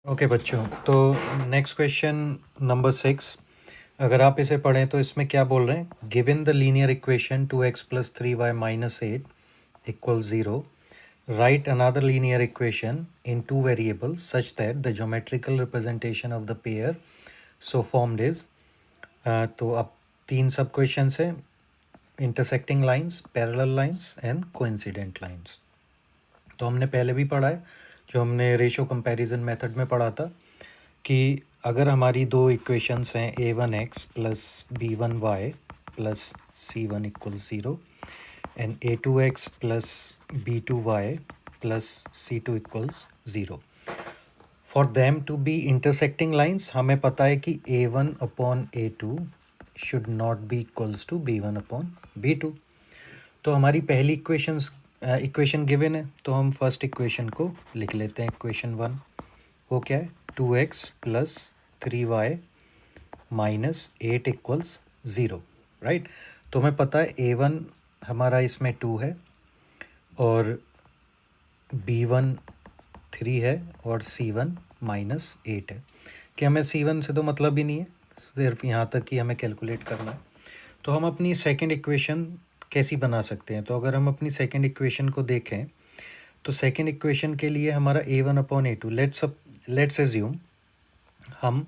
Okay बच्चों, तो next question number 6। अगर आप इसे पढ़ें तो इसमें क्या बोल रहे हैं? Given the linear equation 2x + 3y - 8 = 0, right another linear equation in two variables such that the geometrical representation of the pair so formed is. तो अब 3 सब क्वेश्चंस हैं: intersecting lines, parallel lines and coincident lines. तो हमने पहले भी पढ़ा है, जो हमने रेशो कंपैरिजन मेथड में पढ़ा था, कि अगर हमारी दो इक्वेशंस हैं a1x + b1y + c1 = 0 and a2x + b2y + c2 = 0, for them to be intersecting lines हमें पता है कि a1/a2 should not be equals to b1/b2। तो हमारी पहली इक्वेशन गिवन है, तो हम फर्स्ट इक्वेशन को लिख लेते हैं। इक्वेशन 1 वो क्या है? 2x + 3y - 8 = 0, right. तो हमें पता है a1 हमारा इसमें 2 है और b1 3 है और c1 -8 है। कि हमें c1 से तो मतलब ही नहीं है, सिर्फ यहाँ तक कि हमें कैलकुलेट करना है। तो हम अपनी सेकंड इक्वेशन कैसी बना सकते हैं? तो अगर हम अपनी सेकंड इक्वेशन को देखें तो सेकंड इक्वेशन के लिए हमारा a1/a2, लेट्स एज्यूम हम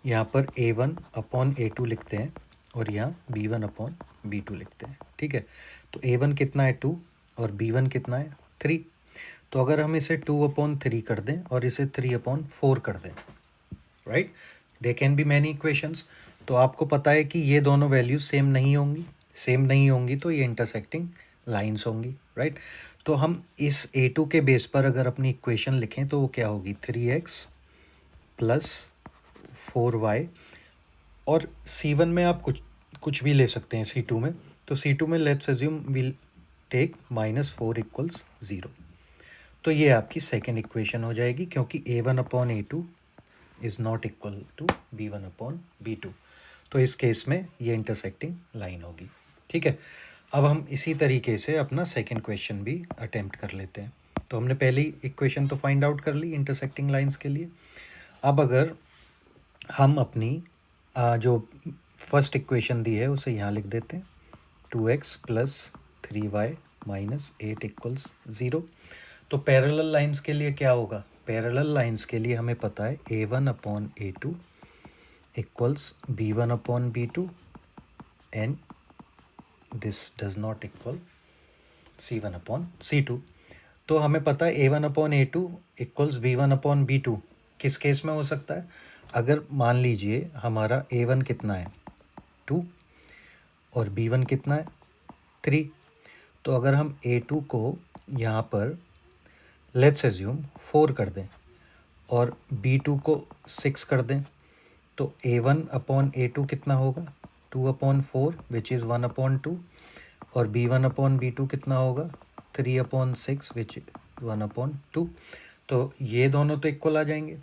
यहाँ पर a1/a2 लिखते हैं और यहाँ b1/b2 लिखते हैं, ठीक है। तो a1 कितना है? 2 और b1 कितना है? 3। तो अगर हम इसे 2/3 कर दें और इसे 3/4 कर दें, right, they can be many equations. तो आपको पता है कि ये दोनों वैल्यूज सेम नहीं होंगी, तो ये इंटरसेक्टिंग लाइंस होंगी, राइट। तो हम इस a2 के बेस पर अगर अपनी इक्वेशन लिखें तो वो क्या होगी? 3x + 4y, और c1 में आप कुछ भी ले सकते हैं c2 में। तो c2 में लेट्स अज्यूम विल टेक -4 = 0। तो ये आपकी सेकेंड इक्वेशन हो जाएगी, क्योंकि a1/a2 is not equal to b1/b2। तो इस केस में ये इंटरसेक्टिंग लाइन होगी, ठीक है। अब हम इसी तरीके से अपना सेकंड क्वेश्चन भी अटेम्प्ट कर लेते हैं। तो हमने पहली इक्वेशन तो फाइंड आउट कर ली इंटरसेक्टिंग लाइंस के लिए। अब अगर हम अपनी जो फर्स्ट इक्वेशन दी है उसे यहाँ लिख देते हैं। 2x + 3y - 8 = 0। तो पैरेलल लाइंस के लिए क्या होगा? पैरेलल लाइंस के लिए हमें पता है a1/a2 = b1/b2 and this does not equal c1/c2। तो हमें पता है a1/a2 = b1/b2 किस केस में हो सकता है? अगर मान लीजिए हमारा a1 कितना है? 2 और b1 कितना है? 3। तो अगर हम a2 को यहाँ पर लेट्स एज्यूम 4 कर दें और b2 को 6 कर दें, तो a1/a2 कितना होगा? 2/4 विच इज़ 1/2, और b1/b2 कितना होगा? 3/6 विच 1/2। तो ये दोनों तो इक्वल आ जाएंगे।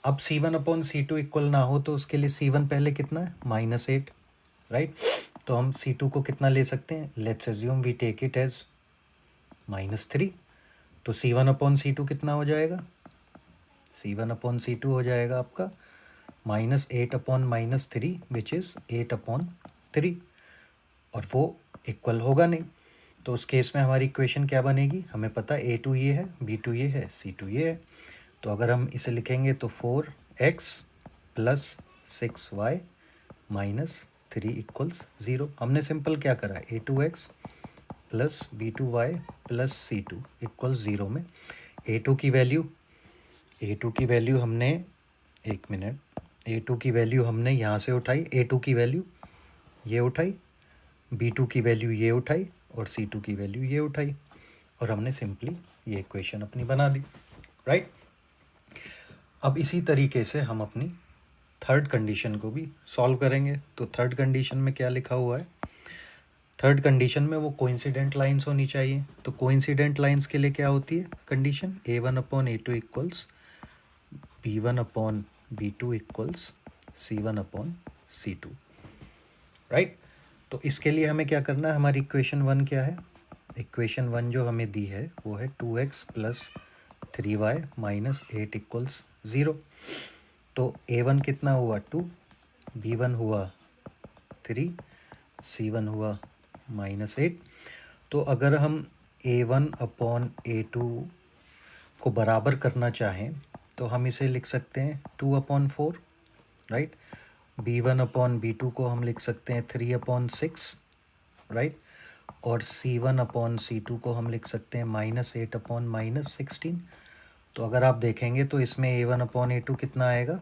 अब c1/c2 इक्वल ना हो तो उसके लिए c1 पहले कितना है? -8, राइट। तो हम c2 को कितना ले सकते हैं? Let's assume we take it as -3। तो c1/c2 कितना हो जाएगा? c1/c2 हो जाएगा आपका -8/3 विच इज़ 8/3, और वो इक्वल होगा नहीं। तो उस केस में हमारी इक्वेशन क्या बनेगी? हमें पता है a2 ये है, b2 ये है, c2 ये है। तो अगर हम इसे लिखेंगे तो 4x + 6y - 3 = 0। हमने सिंपल क्या करा? a2x + b2y + c2 = 0 में a2 की वैल्यू हमने, एक मिनट, a2 की वैल्यू हमने यहाँ से उठाई, a2 की वैल्यू ये उठाई, b2 की वैल्यू ये उठाई और c2 की वैल्यू ये उठाई, और हमने सिंपली ये इक्वेशन अपनी बना दी, राइट। अब इसी तरीके से हम अपनी थर्ड कंडीशन को भी सॉल्व करेंगे। तो थर्ड कंडीशन में क्या लिखा हुआ है? थर्ड कंडीशन में वो कोइंसिडेंट लाइंस होनी चाहिए। तो कोइंसिडेंट लाइंस के लिए क्या होती है condition? a1/a2 = b1/b2 = c1/c2, right. तो इसके लिए हमें क्या करना है? हमारी इक्वेशन 1 क्या है? इक्वेशन 1 जो हमें दी है वो है 2x + 3y - 8 = 0। तो A1 कितना हुआ 2, B1 हुआ 3, C1 हुआ -8। तो अगर हम A1 अपॉन A2 को बराबर करना चाहें तो हम इसे लिख सकते हैं 2/4, राइट। B1 अपॉन B2 को हम लिख सकते हैं 3/6, राइट। और C1 अपॉन C2 को हम लिख सकते हैं -8 अपॉन -16। तो अगर आप देखेंगे तो इसमें A1 अपॉन A2 कितना आएगा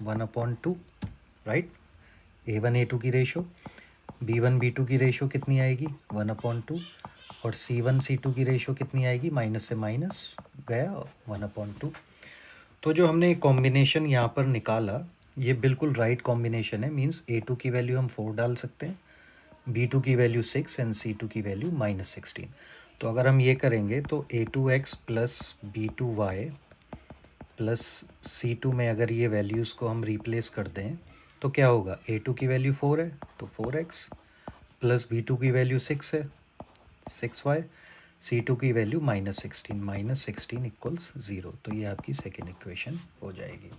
1/2, राइट। A1 A2 की रेशो, B1 B2 की रेशो कितनी आएगी 1/2, और C1 C2 की रेशो कितनी आएगी, माइनस से माइनस गया 1/2। तो जो हमने कॉम्बिनेशन यहाँ पर निकाला ये बिल्कुल राइट कॉम्बिनेशन है। मींस A2 की वैल्यू हम 4 डाल सकते हैं, B2 की वैल्यू 6 एंड C2 की वैल्यू -16। तो अगर हम ये करेंगे तो A2x plus B2y plus C2 में अगर ये वैल्यूज़ को हम रिप्लेस कर दें तो क्या होगा, A2 की वैल्यू 4 है तो 4x, प्लस B2 की वैल्यू 6 है 6y, C2 की वैल्यू -16 इक्वल्स 0। तो ये आपकी सेकेंड इक्वेशन हो जाएगी।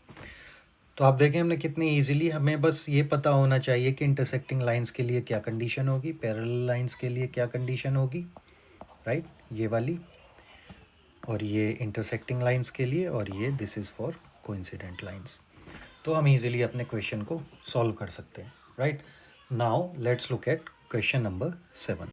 तो आप देखें हमने कितनी इजीली, हमें बस ये पता होना चाहिए कि इंटरसेक्टिंग लाइंस के लिए क्या कंडीशन होगी, पैरेलल लाइंस के लिए क्या कंडीशन होगी, राइट, ये वाली, और ये इंटरसेक्टिंग लाइंस के लिए, और ये this is for coincident lines. तो हम इजीली अपने क्वेश्चन को सॉल्व कर सकते हैं, right. Now let's look at question number 7।